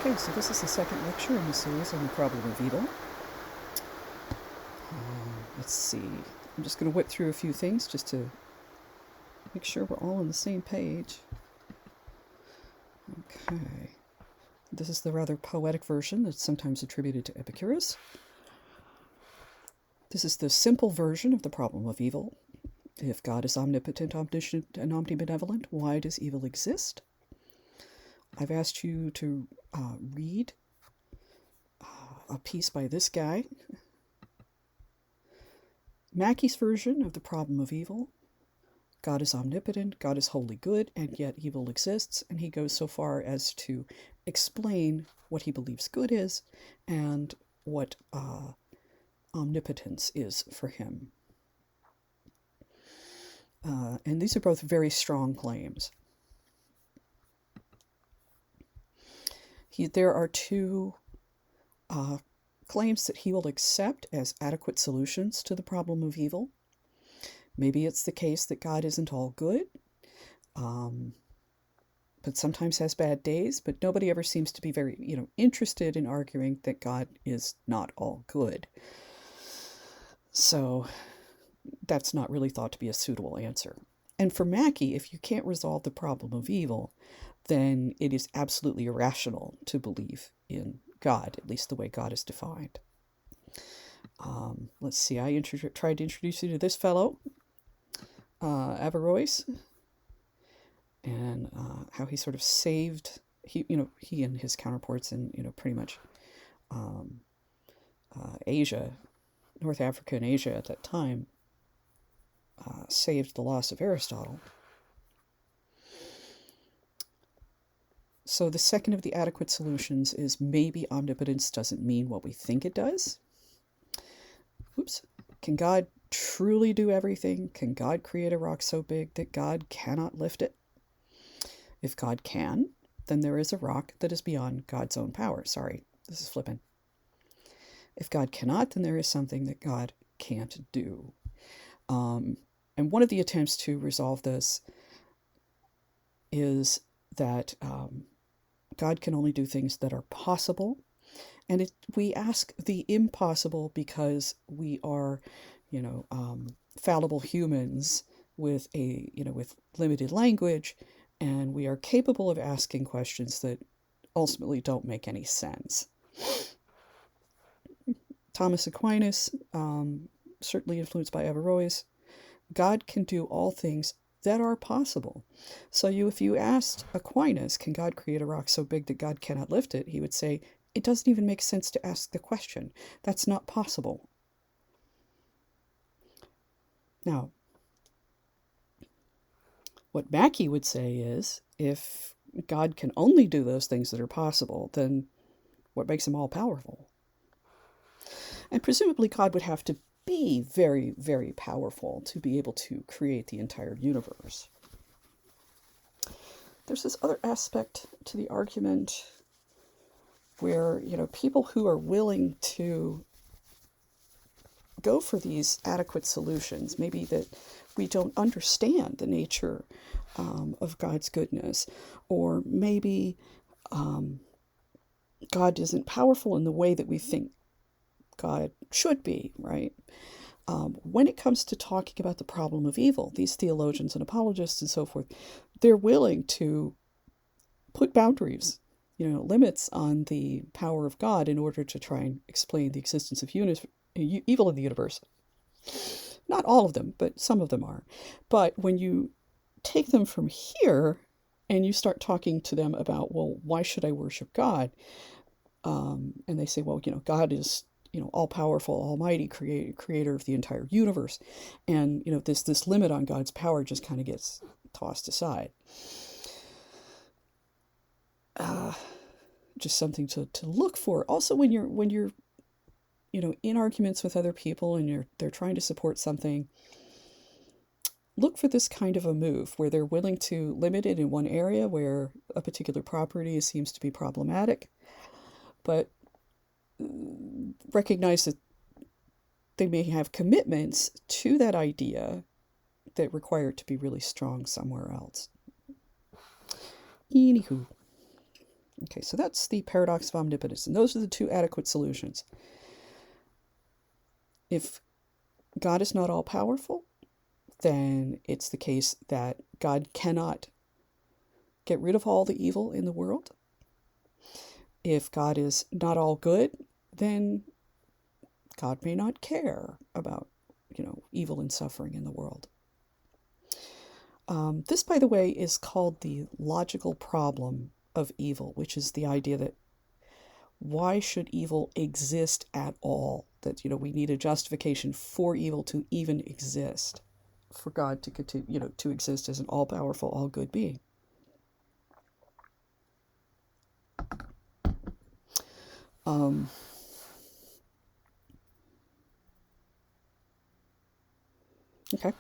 Okay, so this is the second lecture in the series on the problem of evil. Let's see. I'm just going to whip through a few things just to make sure we're all on the same page. Okay. This is the rather poetic version that's sometimes attributed to Epicurus. This is the simple version of the problem of evil. If God is omnipotent, omniscient, and omnibenevolent, why does evil exist? I've asked you to read a piece by this guy. Mackey's version of the problem of evil. God is omnipotent, God is wholly good, and yet evil exists, and he goes so far as to explain what he believes good is and what omnipotence is for him. And these are both very strong claims. There are two claims that he will accept as adequate solutions to the problem of evil. Maybe it's the case that God isn't all good, but sometimes has bad days, but nobody ever seems to be very, interested in arguing that God is not all good. So that's not really thought to be a suitable answer. And for Mackey, if you can't resolve the problem of evil, then it is absolutely irrational to believe in God, at least the way God is defined. Let's see, I tried to introduce you to this fellow, Averroes, and how he sort of saved, he and his counterparts in, pretty much Asia, North Africa and Asia at that time, saved the loss of Aristotle. So the second of the adequate solutions is maybe omnipotence doesn't mean what we think it does. Oops. Can God truly do everything? Can God create a rock so big that God cannot lift it? If God can, then there is a rock that is beyond God's own power. Sorry, this is flippant. If God cannot, then there is something that God can't do. And one of the attempts to resolve this is that God can only do things that are possible. And we ask the impossible because we are, fallible humans with with limited language, and we are capable of asking questions that ultimately don't make any sense. Thomas Aquinas, certainly influenced by Averroes, God can do all things that are possible. So if you asked Aquinas, can God create a rock so big that God cannot lift it? He would say, it doesn't even make sense to ask the question. That's not possible. Now, what Mackey would say is, if God can only do those things that are possible, then what makes him all-powerful? And presumably God would have to be very, very powerful to be able to create the entire universe. There's this other aspect to the argument where, people who are willing to go for these adequate solutions, maybe that we don't understand the nature of God's goodness, or maybe God isn't powerful in the way that we think God should be, right? When it comes to talking about the problem of evil, these theologians and apologists and so forth, they're willing to put boundaries, limits on the power of God in order to try and explain the existence of evil in the universe. Not all of them, but some of them are. But when you take them from here and you start talking to them about, well, why should I worship God? And they say, well, God is, all-powerful, almighty, creator of the entire universe. And, this limit on God's power just kind of gets tossed aside. Just something to look for. Also, when you're in arguments with other people and they're trying to support something, look for this kind of a move where they're willing to limit it in one area where a particular property seems to be problematic, but recognize that they may have commitments to that idea that require it to be really strong somewhere else. Anywho, Okay, so that's the paradox of omnipotence, and those are the two adequate solutions. If God is not all-powerful, then it's the case that God cannot get rid of all the evil in the world. If God is not all good, then God may not care about, evil and suffering in the world. This, by the way, is called the logical problem of evil, which is the idea that why should evil exist at all? That, we need a justification for evil to even exist, for God to continue, to exist as an all-powerful, all-good being. Okay.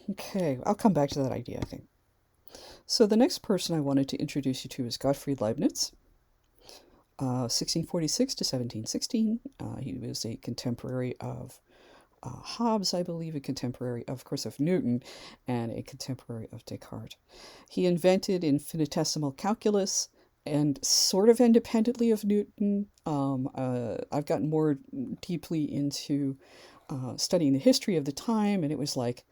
Okay, I'll come back to that idea, I think. So the next person I wanted to introduce you to is Gottfried Leibniz, 1646 to 1716. He was a contemporary of Hobbes, I believe, a contemporary, of course, of Newton, and a contemporary of Descartes. He invented infinitesimal calculus, and sort of independently of Newton. I've gotten more deeply into studying the history of the time, and it was like,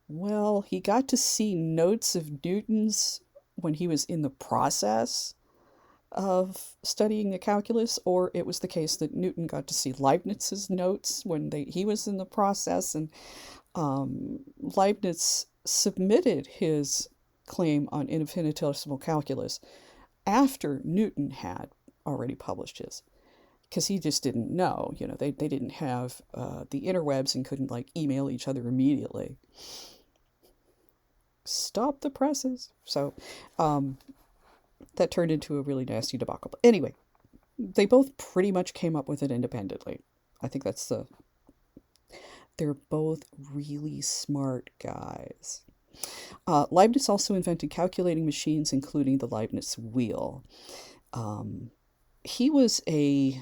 well, he got to see notes of Newton's when he was in the process of studying the calculus, or it was the case that Newton got to see Leibniz's notes when he was in the process, and Leibniz submitted his claim on infinitesimal calculus after Newton had already published his, because he just didn't know, they didn't have the interwebs and couldn't email each other immediately. Stop the presses. So that turned into a really nasty debacle. But anyway, they both pretty much came up with it independently. I think they're both really smart guys. Leibniz also invented calculating machines, including the Leibniz wheel. He was a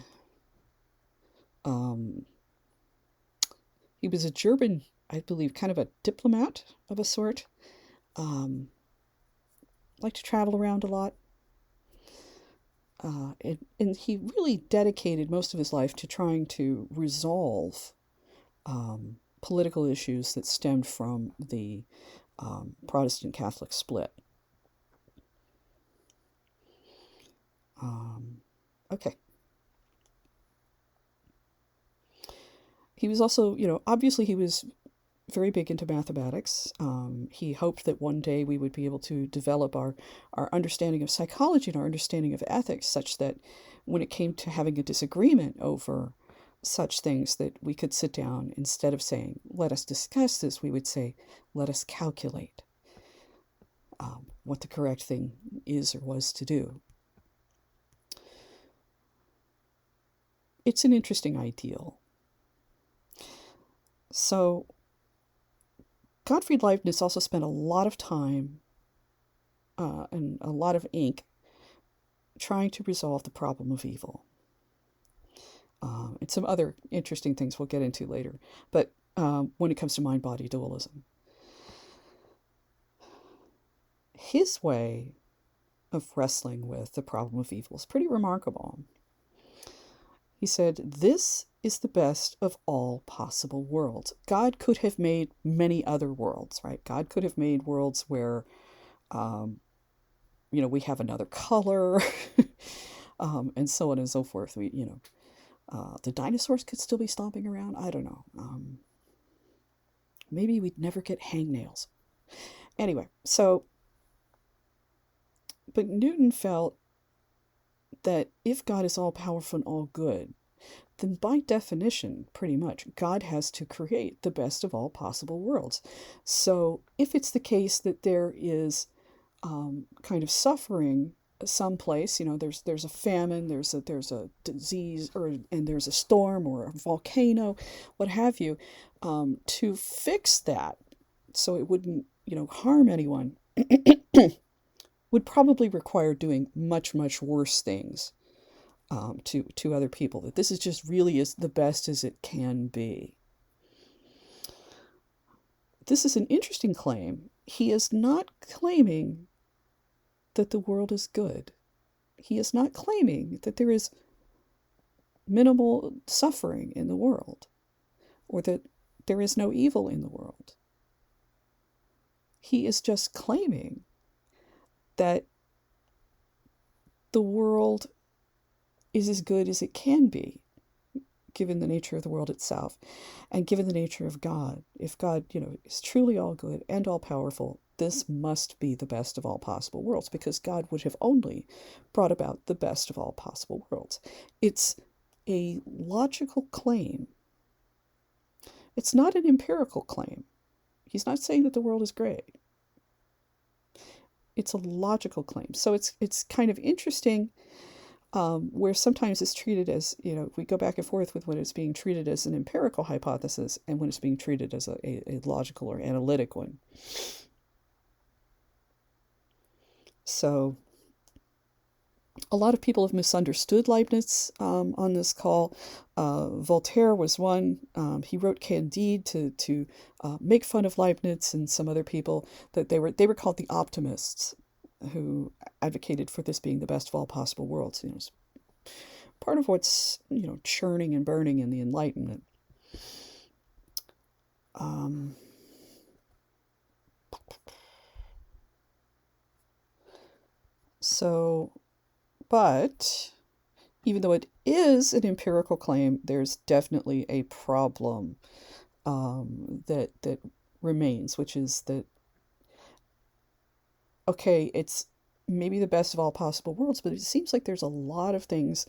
German, I believe, kind of a diplomat of a sort. Liked to travel around a lot. And he really dedicated most of his life to trying to resolve political issues that stemmed from the Protestant Catholic split. Okay. He was also, obviously he was very big into mathematics. He hoped that one day we would be able to develop our understanding of psychology and our understanding of ethics such that when it came to having a disagreement over such things, that we could sit down, instead of saying, let us discuss this, we would say, let us calculate what the correct thing is or was to do. It's an interesting ideal. So Gottfried Leibniz also spent a lot of time and a lot of ink trying to resolve the problem of evil. And some other interesting things we'll get into later. But when it comes to mind-body dualism, his way of wrestling with the problem of evil is pretty remarkable. He said, this is the best of all possible worlds. God could have made many other worlds, right? God could have made worlds where, we have another color, and so on and so forth. The dinosaurs could still be stomping around. I don't know. Maybe we'd never get hangnails. Anyway, but Newton felt that if God is all-powerful and all-good, then by definition, pretty much, God has to create the best of all possible worlds. So if it's the case that there is kind of suffering someplace, there's a famine, there's a disease, and there's a storm or a volcano, what have you, to fix that so it wouldn't, harm anyone, would probably require doing much, much worse things to other people. That this is just really is the best as it can be. this is an interesting claim. He is not claiming that the world is good. He is not claiming that there is minimal suffering in the world, or that there is no evil in the world. He is just claiming that the world is as good as it can be, given the nature of the world itself, and given the nature of God. If God, is truly all good and all powerful, this must be the best of all possible worlds, because God would have only brought about the best of all possible worlds. It's a logical claim. It's not an empirical claim. He's not saying that the world is great. It's a logical claim. So it's kind of interesting, where sometimes it's treated as, we go back and forth with when it's being treated as an empirical hypothesis and when it's being treated as a logical or analytic one. So a lot of people have misunderstood Leibniz on this call. Voltaire was one. He wrote Candide to make fun of Leibniz and some other people, that they were called the optimists, who advocated for this being the best of all possible worlds. It's part of what's churning and burning in the Enlightenment. But even though it is an empirical claim, there's definitely a problem that remains, which is that, okay, it's maybe the best of all possible worlds, but it seems like there's a lot of things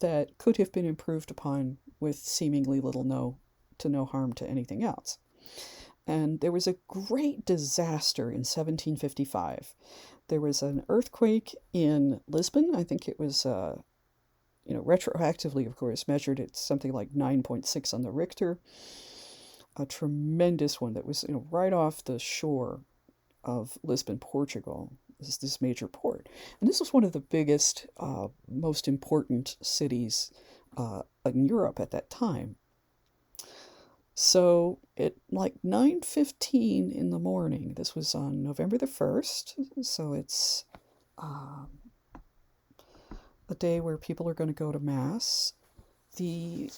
that could have been improved upon with seemingly little to no harm to anything else. And there was a great disaster in 1755. There was an earthquake in Lisbon. I think it was, retroactively, of course, measured at something like 9.6 on the Richter. A tremendous one that was, right off the shore of Lisbon, Portugal. This major port. And this was one of the biggest, most important cities in Europe at that time. So at like 9:15 in the morning, this was on November the 1st, so it's a day where people are going to go to Mass. The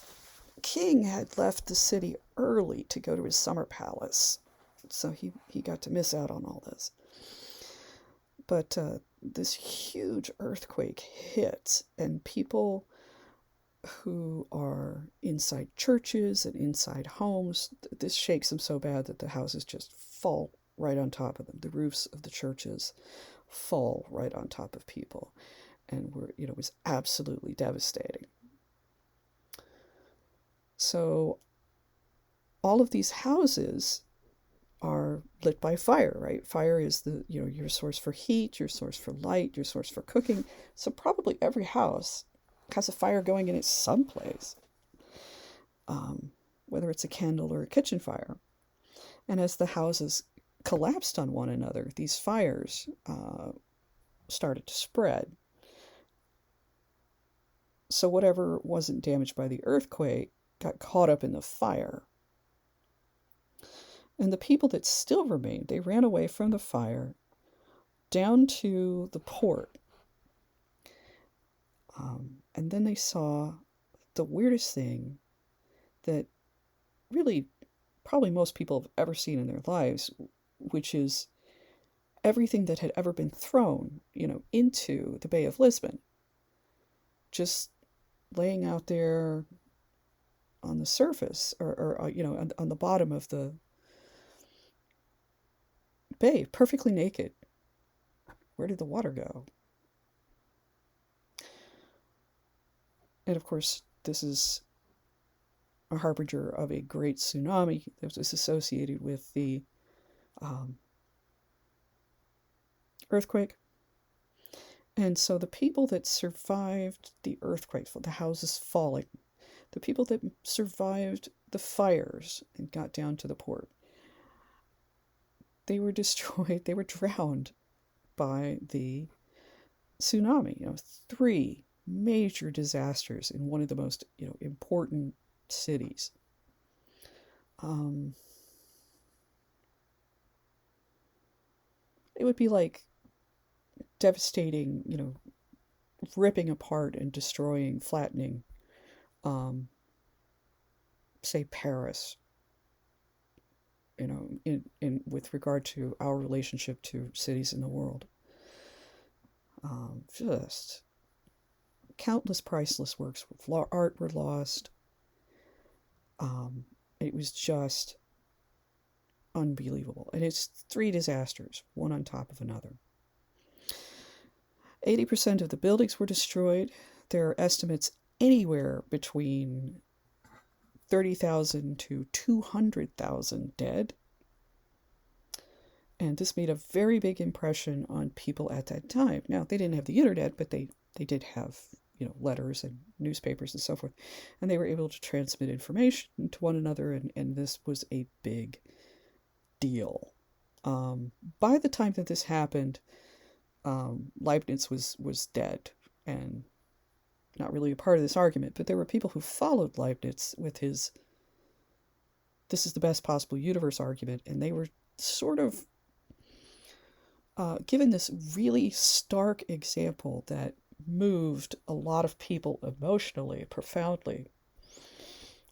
king had left the city early to go to his summer palace, so he got to miss out on all this. But this huge earthquake hit, and people who are inside churches and inside homes, this shakes them so bad that the houses just fall right on top of them. The roofs of the churches fall right on top of people, and it was absolutely devastating. So all of these houses are lit by fire, right? Fire is your source for heat, your source for light, your source for cooking. So probably every house has a fire going in it someplace, whether it's a candle or a kitchen fire. And as the houses collapsed on one another, these fires started to spread. So whatever wasn't damaged by the earthquake got caught up in the fire. And the people that still remained, they ran away from the fire down to the port. And then they saw the weirdest thing that really probably most people have ever seen in their lives, which is everything that had ever been thrown, into the Bay of Lisbon, just laying out there on the surface, or on the bottom of the bay, perfectly naked. Where did the water go? And of course, this is a harbinger of a great tsunami that was associated with the earthquake. And so the people that survived the earthquake, the houses falling, the people that survived the fires and got down to the port, they were destroyed, they were drowned by the tsunami. 3 major disasters in one of the most important cities. it would be like devastating, ripping apart and destroying, flattening, say Paris, in with regard to our relationship to cities in the world. Just countless priceless works of art were lost. It was just unbelievable. And it's 3 disasters, one on top of another. 80% of the buildings were destroyed. There are estimates anywhere between 30,000 to 200,000 dead. And this made a very big impression on people at that time. Now, they didn't have the internet, but they did have, letters and newspapers and so forth. And they were able to transmit information to one another, and this was a big deal. By the time that this happened, Leibniz was dead and not really a part of this argument, but there were people who followed Leibniz with his "this is the best possible universe" argument, and they were sort of given this really stark example that moved a lot of people emotionally, profoundly,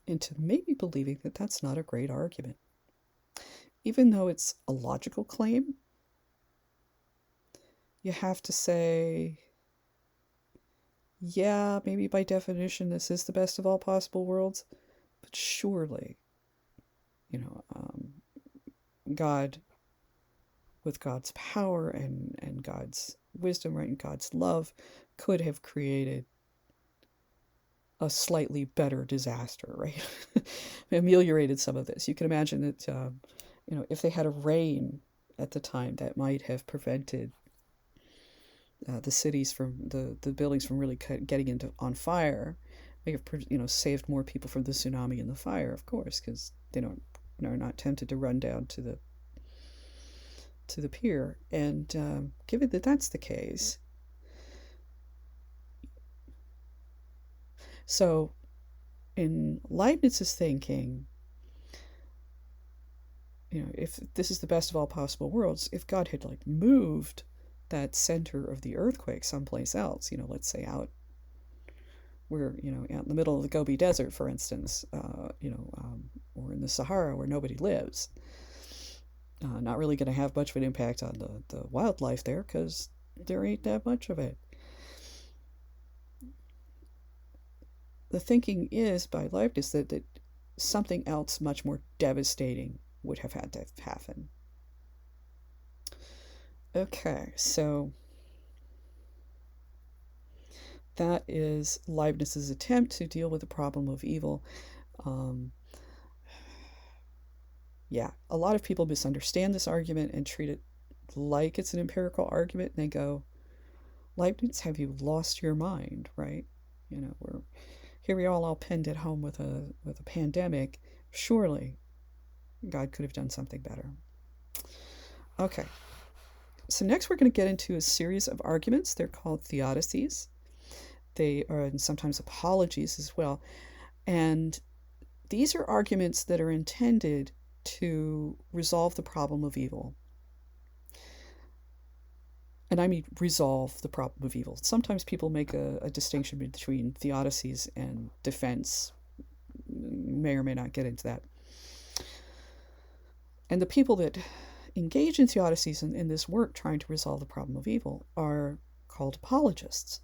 into maybe believing that that's not a great argument. Even though it's a logical claim, you have to say, yeah, maybe by definition this is the best of all possible worlds, but surely, God, with God's power and God's wisdom, right, and God's love, could have created a slightly better disaster, right? Ameliorated some of this. You can imagine that, if they had a rain at the time, that might have prevented the cities from the buildings from really getting on fire. May have saved more people from the tsunami and the fire, of course, because they are not tempted to run down to the pier. And given that that's the case, so in Leibniz's thinking, if this is the best of all possible worlds, if God had moved that center of the earthquake someplace else, let's say out where, out in the middle of the Gobi Desert, for instance, or in the Sahara where nobody lives, not really going to have much of an impact on the wildlife there because there ain't that much of it. The thinking is by Leibniz that something else much more devastating would have had to happen. Okay, so that is Leibniz's attempt to deal with the problem of evil. Yeah, a lot of people misunderstand this argument and treat it like it's an empirical argument, and they go, Leibniz, have you lost your mind, right? Here we are all pinned at home with a pandemic. Surely God could have done something better. Okay. So next we're going to get into a series of arguments. They're called theodicies. They are sometimes apologies as well. And these are arguments that are intended to resolve the problem of evil. And I mean resolve the problem of evil. Sometimes people make a distinction between theodicies and defense. May or may not get into that. And the people that engage in theodicies in this work trying to resolve the problem of evil are called apologists.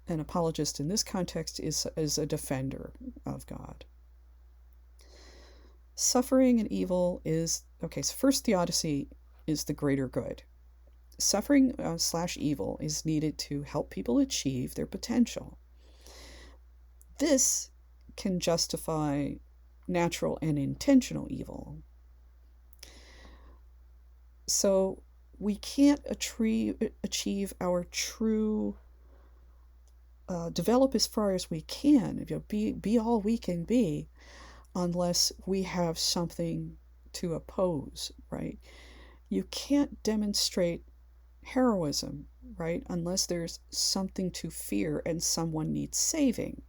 An apologist in this context is a defender of God. Suffering and evil is, okay, so first theodicy is the greater good. Suffering / evil is needed to help people achieve their potential. This can justify natural and intentional evil. So we can't achieve our true, develop as far as we can, be all we can be, unless we have something to oppose, right? You can't demonstrate heroism, right, unless there's something to fear and someone needs saving.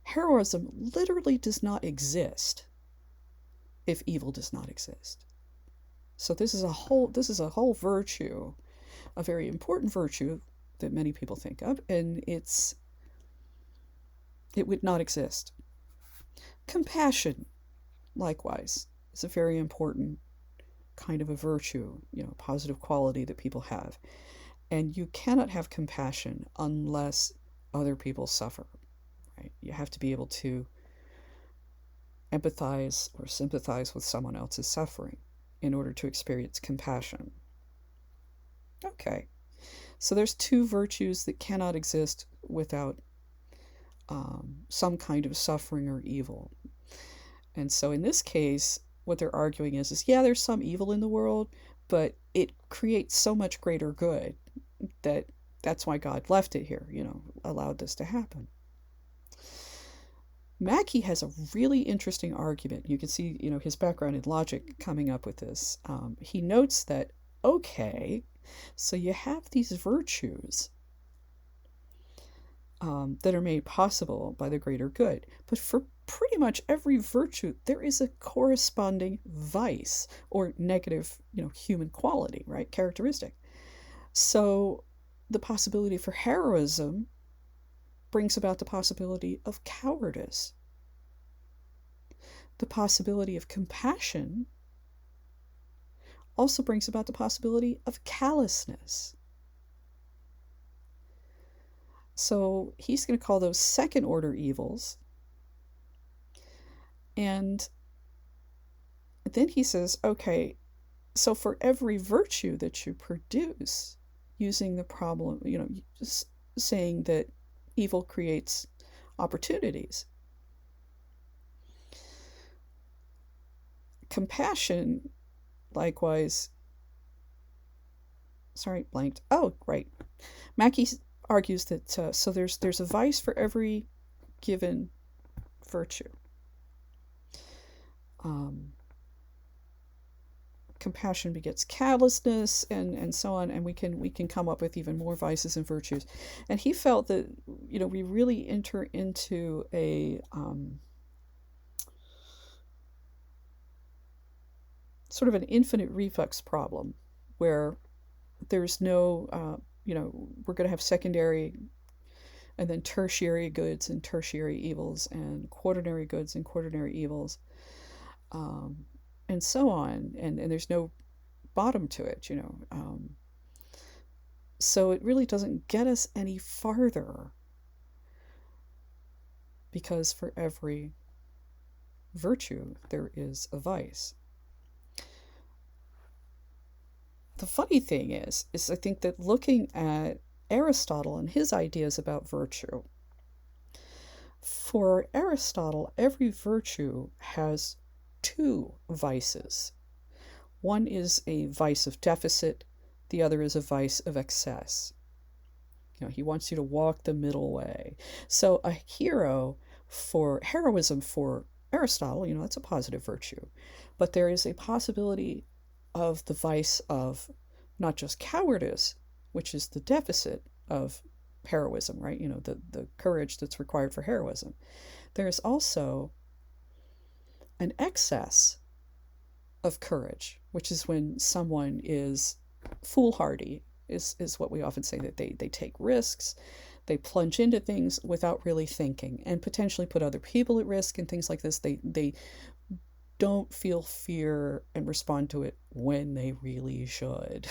Heroism literally does not exist if evil does not exist. So this is a whole virtue, a very important virtue that many people think of, and it would not exist. Compassion, likewise, is a very important kind of a virtue, positive quality that people have. And you cannot have compassion unless other people suffer, right? You have to be able to empathize or sympathize with someone else's suffering in order to experience compassion. Okay, so there's two virtues that cannot exist without some kind of suffering or evil. And so in this case, what they're arguing is yeah, there's some evil in the world, but it creates so much greater good that's why God left it here, allowed this to happen. Mackie has a really interesting argument. You can see, his background in logic coming up with this. He notes that, okay, so you have these virtues that are made possible by the greater good, but for pretty much every virtue, there is a corresponding vice or negative, human quality, right? Characteristic. So the possibility for heroism brings about the possibility of cowardice. The possibility of compassion also brings about the possibility of callousness. So he's going to call those second order evils. And then he says, okay, so for every virtue that you produce, using the problem, just saying that evil creates opportunities. Compassion, likewise, blanked. Oh, right. Mackie argues that so there's a vice for every given virtue. Compassion begets callousness, and so on, and we can come up with even more vices and virtues. And he felt that we really enter into a sort of an infinite reflex problem where there's no we're going to have secondary and then tertiary goods and tertiary evils and quaternary goods and quaternary evils, and so on, and there's no bottom to it, so it really doesn't get us any farther, because for every virtue there is a vice. The funny thing is I think that looking at Aristotle and his ideas about virtue, for Aristotle, every virtue has two vices. One is a vice of deficit, the other is a vice of excess. He wants you to walk the middle way. So a heroism for Aristotle, that's a positive virtue. But there is a possibility of the vice of not just cowardice, which is the deficit of heroism, right? The courage that's required for heroism. There's also an excess of courage, which is when someone is foolhardy, is what we often say, that they take risks, they plunge into things without really thinking, and potentially put other people at risk and things like this. They don't feel fear and respond to it when they really should.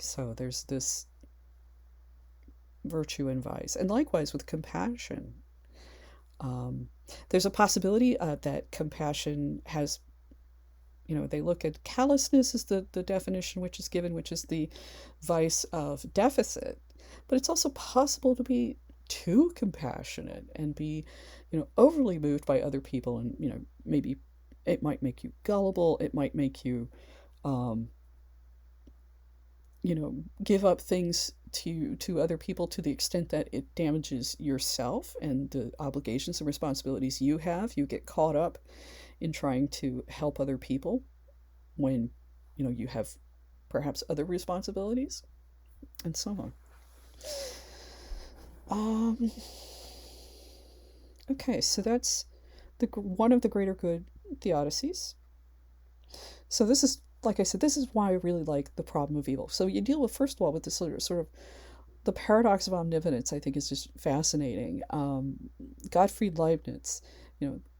So there's this virtue and vice. And likewise with compassion. There's a possibility that compassion has, they look at callousness as the definition which is given, which is the vice of deficit. But it's also possible to be too compassionate and be, overly moved by other people, and, maybe it might make you gullible, it might make you, give up things to other people to the extent that it damages yourself and the obligations and responsibilities you have. You get caught up in trying to help other people when, you have perhaps other responsibilities, and so on. Okay, so that's one of the greater good theodicies. So this is, like I said, this is why I really like the problem of evil. So you deal with, first of all, with this sort of the paradox of omnipotence. I think is just fascinating. Gottfried Leibniz,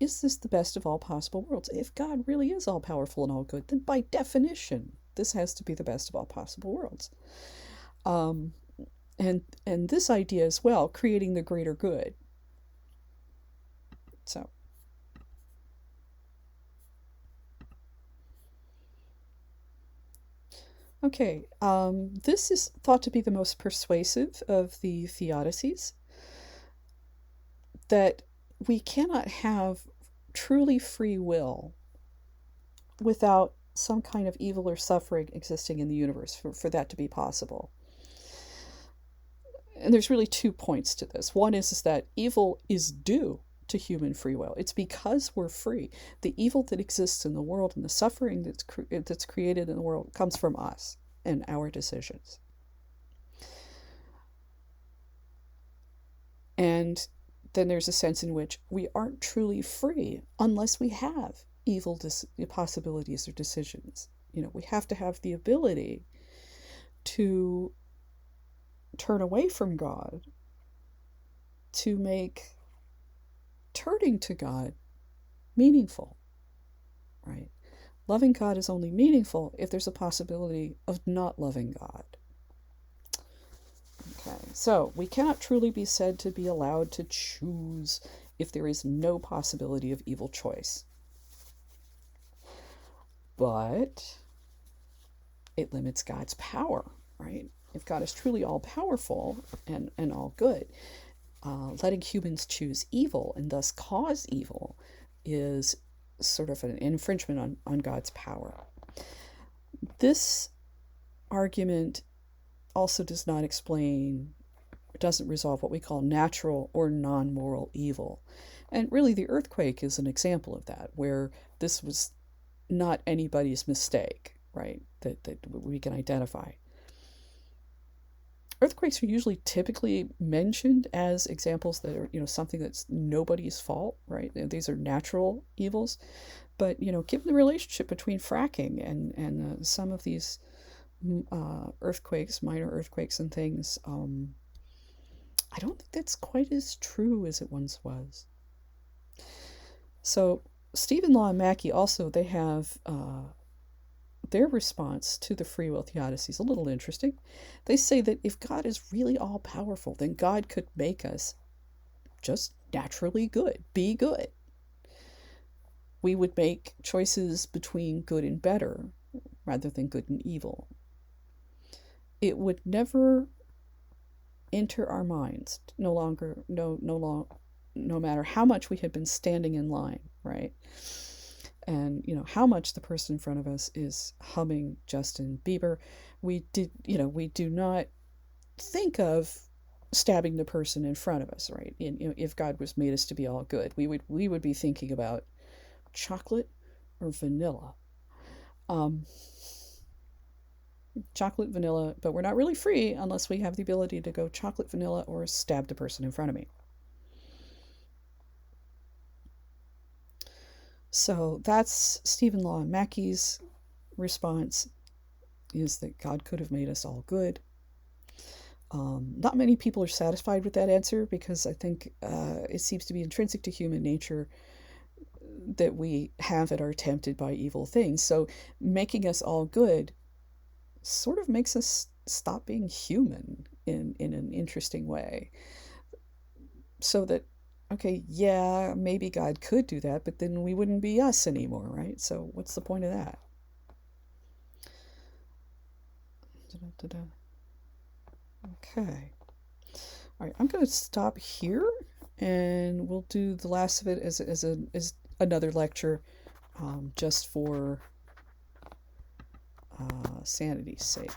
is this the best of all possible worlds? If God really is all powerful and all good, then by definition, this has to be the best of all possible worlds. Um, and this idea as well, creating the greater good. So. Okay, this is thought to be the most persuasive of the theodicies, that we cannot have truly free will without some kind of evil or suffering existing in the universe for that to be possible. And there's really 2 points to this. One is that evil is due to human free will. It's because we're free. The evil that exists in the world and the suffering that's created in the world comes from us and our decisions. And then there's a sense in which we aren't truly free unless we have evil possibilities or decisions. We have to have the ability to turn away from God, to make turning to God meaningful, right? Loving God is only meaningful if there's a possibility of not loving God. Okay, so we cannot truly be said to be allowed to choose if there is no possibility of evil choice. But it limits God's power, right? If God is truly all-powerful and all good, letting humans choose evil and thus cause evil is sort of an infringement on God's power. This argument also doesn't resolve what we call natural or non-moral evil. And really the earthquake is an example of that, where this was not anybody's mistake, right, that we can identify. Earthquakes are usually typically mentioned as examples that are, something that's nobody's fault, right? These are natural evils. But, given the relationship between fracking and some of these earthquakes, minor earthquakes and things, I don't think that's quite as true as it once was. So Stephen Law and Mackie also, they have their response to the free will theodicy is a little interesting. They say that if God is really all-powerful, then God could make us just naturally good, be good. We would make choices between good and better rather than good and evil. It would never enter our minds, no matter how much we had been standing in line, right? And how much the person in front of us is humming Justin Bieber, we do not think of stabbing the person in front of us, right? And, if God was made us to be all good, we would be thinking about chocolate or vanilla. Chocolate, vanilla, but we're not really free unless we have the ability to go chocolate, vanilla, or stab the person in front of me. So that's Stephen Law and Mackie's response, is that God could have made us all good. Not many people are satisfied with that answer, because I think it seems to be intrinsic to human nature that we have and are tempted by evil things. So making us all good sort of makes us stop being human in an interesting way. So that, okay, yeah, maybe God could do that, but then we wouldn't be us anymore, right? So what's the point of that? Okay. All right, I'm going to stop here, and we'll do the last of it as another lecture, just for sanity's sake.